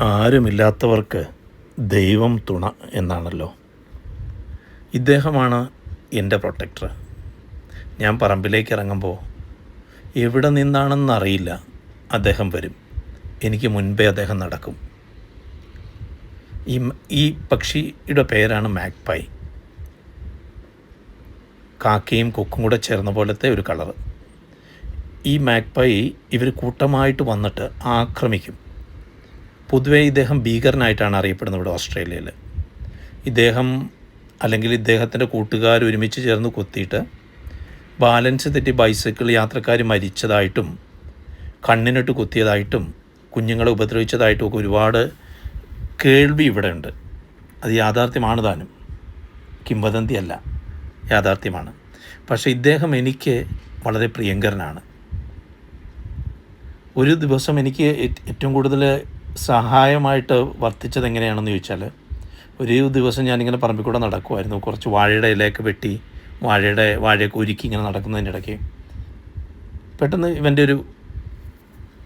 ആരുമില്ലാത്തവർക്ക് ദൈവം തുണ എന്നാണല്ലോ. ഇദ്ദേഹമാണ് എൻ്റെ പ്രൊട്ടക്ടർ. ഞാൻ പറമ്പിലേക്ക് ഇറങ്ങുമ്പോൾ എവിടെ നിന്നാണെന്നറിയില്ല, അദ്ദേഹം വരും. എനിക്ക് മുൻപേ അദ്ദേഹം നടക്കും. ഈ പക്ഷിയുടെ പേരാണ് മാഗ്പൈ. കാക്കയും കൊക്കും കൂടെ ചേർന്ന പോലത്തെ ഒരു കളറ്. ഈ മാഗ്പൈ ഇവർ കൂട്ടമായിട്ട് വന്നിട്ട് ആക്രമിക്കും. പൊതുവേ ഇദ്ദേഹം ഭീകരനായിട്ടാണ് അറിയപ്പെടുന്നത് ഇവിടെ ഓസ്ട്രേലിയയിൽ. ഇദ്ദേഹം അല്ലെങ്കിൽ ഇദ്ദേഹത്തിൻ്റെ കൂട്ടുകാർ ഒരുമിച്ച് ചേർന്ന് കൊത്തിയിട്ട് ബാലൻസ് തെറ്റി ബൈസൈക്കിൾ യാത്രക്കാർ മരിച്ചതായിട്ടും കണ്ണിനിട്ട് കുത്തിയതായിട്ടും കുഞ്ഞുങ്ങളെ ഉപദ്രവിച്ചതായിട്ടും ഒക്കെ ഒരുപാട് കേൾവി ഇവിടെ ഉണ്ട്. അത് യാഥാർത്ഥ്യമാണ് താനും, കിംവദന്തിയല്ല, യാഥാർത്ഥ്യമാണ്. പക്ഷേ ഇദ്ദേഹം എനിക്ക് വളരെ പ്രിയങ്കരനാണ്. ഒരു ദിവസം എനിക്ക് ഏറ്റവും കൂടുതൽ സഹായമായിട്ട് വർത്തിച്ചത് എങ്ങനെയാണെന്ന് ചോദിച്ചാൽ, ഒരു ദിവസം ഞാനിങ്ങനെ പറമ്പിൽ കൂടെ നടക്കുമായിരുന്നു. കുറച്ച് വാഴയുടെ ഇലയൊക്കെ വെട്ടി വാഴയൊക്കെ ഉരുക്കി ഇങ്ങനെ നടക്കുന്നതിൻ്റെ ഇടയ്ക്ക് പെട്ടെന്ന് ഇവൻ്റെ ഒരു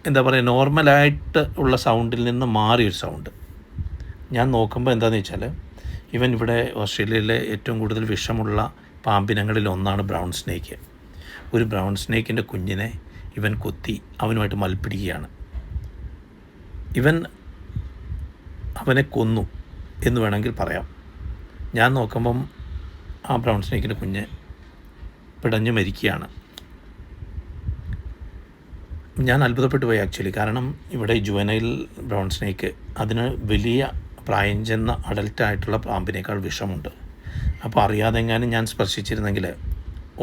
എന്താ പറയുക, നോർമലായിട്ട് ഉള്ള സൗണ്ടിൽ നിന്ന് മാറിയൊരു സൗണ്ട്. ഞാൻ നോക്കുമ്പോൾ എന്താണെന്ന് വെച്ചാൽ, ഇവൻ ഇവിടെ ഓസ്ട്രേലിയയിലെ ഏറ്റവും കൂടുതൽ വിഷമുള്ള പാമ്പിനങ്ങളിൽ ഒന്നാണ് ബ്രൗൺ സ്നേക്ക്. ഒരു ബ്രൗൺ സ്നേക്കിൻ്റെ കുഞ്ഞിനെ ഇവൻ കൊത്തി അവനുമായിട്ട് മൽപ്പിടിക്കുകയാണ്. ഇവൻ അവനെ കൊന്നു എന്ന് വേണമെങ്കിൽ പറയാം. ഞാൻ നോക്കുമ്പം ആ ബ്രൗൺ സ്നേക്കിൻ്റെ കുഞ്ഞ് പിടഞ്ഞു മരിക്കുകയാണ്. ഞാൻ അത്ഭുതപ്പെട്ടു പോയി ആക്ച്വലി. കാരണം ഇവിടെ ജുവനൈൽ ബ്രൗൺ സ്നേക്ക് അതിന് വലിയ പ്രായം ചെന്ന അഡൽട്ടായിട്ടുള്ള പാമ്പിനേക്കാൾ വിഷമുണ്ട്. അപ്പോൾ അറിയാതെ എങ്ങാനും ഞാൻ സ്പർശിച്ചിരുന്നെങ്കിൽ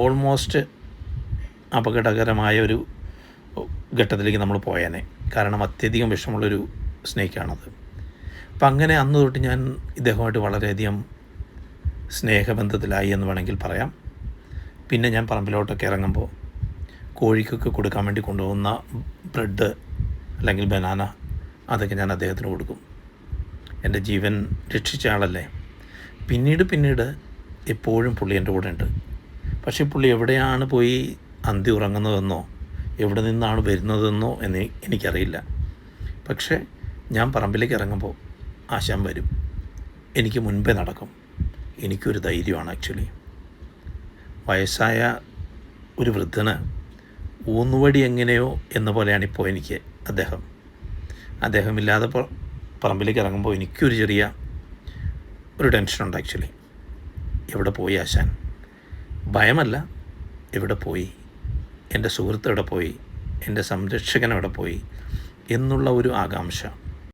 ഓൾമോസ്റ്റ് അപകടകരമായ ഒരു ഘട്ടത്തിലേക്ക് നമ്മൾ പോയേനെ. കാരണം അത്യധികം വിഷമുള്ളൊരു സ്നേക്കാണത്. അപ്പം അങ്ങനെ അന്ന് തൊട്ട് ഞാൻ ഇദ്ദേഹമായിട്ട് വളരെയധികം സ്നേഹബന്ധത്തിലായി എന്ന് വേണമെങ്കിൽ പറയാം. പിന്നെ ഞാൻ പറമ്പിലോട്ടൊക്കെ ഇറങ്ങുമ്പോൾ കോഴിക്കൊക്കെ കൊടുക്കാൻ വേണ്ടി കൊണ്ടുപോകുന്ന ബ്രെഡ് അല്ലെങ്കിൽ ബനാന അതൊക്കെ ഞാൻ അദ്ദേഹത്തിന് കൊടുക്കും. എൻ്റെ ജീവൻ രക്ഷിച്ച ആളല്ലേ. പിന്നീട് എപ്പോഴും പുള്ളി എൻ്റെ കൂടെ ഉണ്ട്. പക്ഷേ പുള്ളി എവിടെയാണ് പോയി അന്തി ഉറങ്ങുന്നതെന്നോ എവിടെ നിന്നാണ് വരുന്നതെന്നോ എന്ന് എനിക്കറിയില്ല. പക്ഷേ ഞാൻ പറമ്പിലേക്ക് ഇറങ്ങുമ്പോൾ ആശാൻ വരും. എനിക്ക് മുൻപേ നടക്കും. എനിക്കൊരു ധൈര്യമാണ് ആക്ച്വലി. വയസ്സായ ഒരു വൃദ്ധന് ഊന്നുവടി എങ്ങനെയോ എന്ന പോലെയാണിപ്പോൾ എനിക്ക് അദ്ദേഹമില്ലാതെ പറമ്പിലേക്ക് ഇറങ്ങുമ്പോൾ എനിക്കൊരു ചെറിയ ഒരു ടെൻഷനുണ്ട് ആക്ച്വലി. എവിടെ പോയി ആശാൻ? ഭയമല്ല, എവിടെ പോയി? എൻ്റെ സുഹൃത്ത് എവിടെ പോയി? എൻ്റെ സംരക്ഷകൻ എവിടെ പോയി എന്നുള്ള ഒരു ആകാംക്ഷ.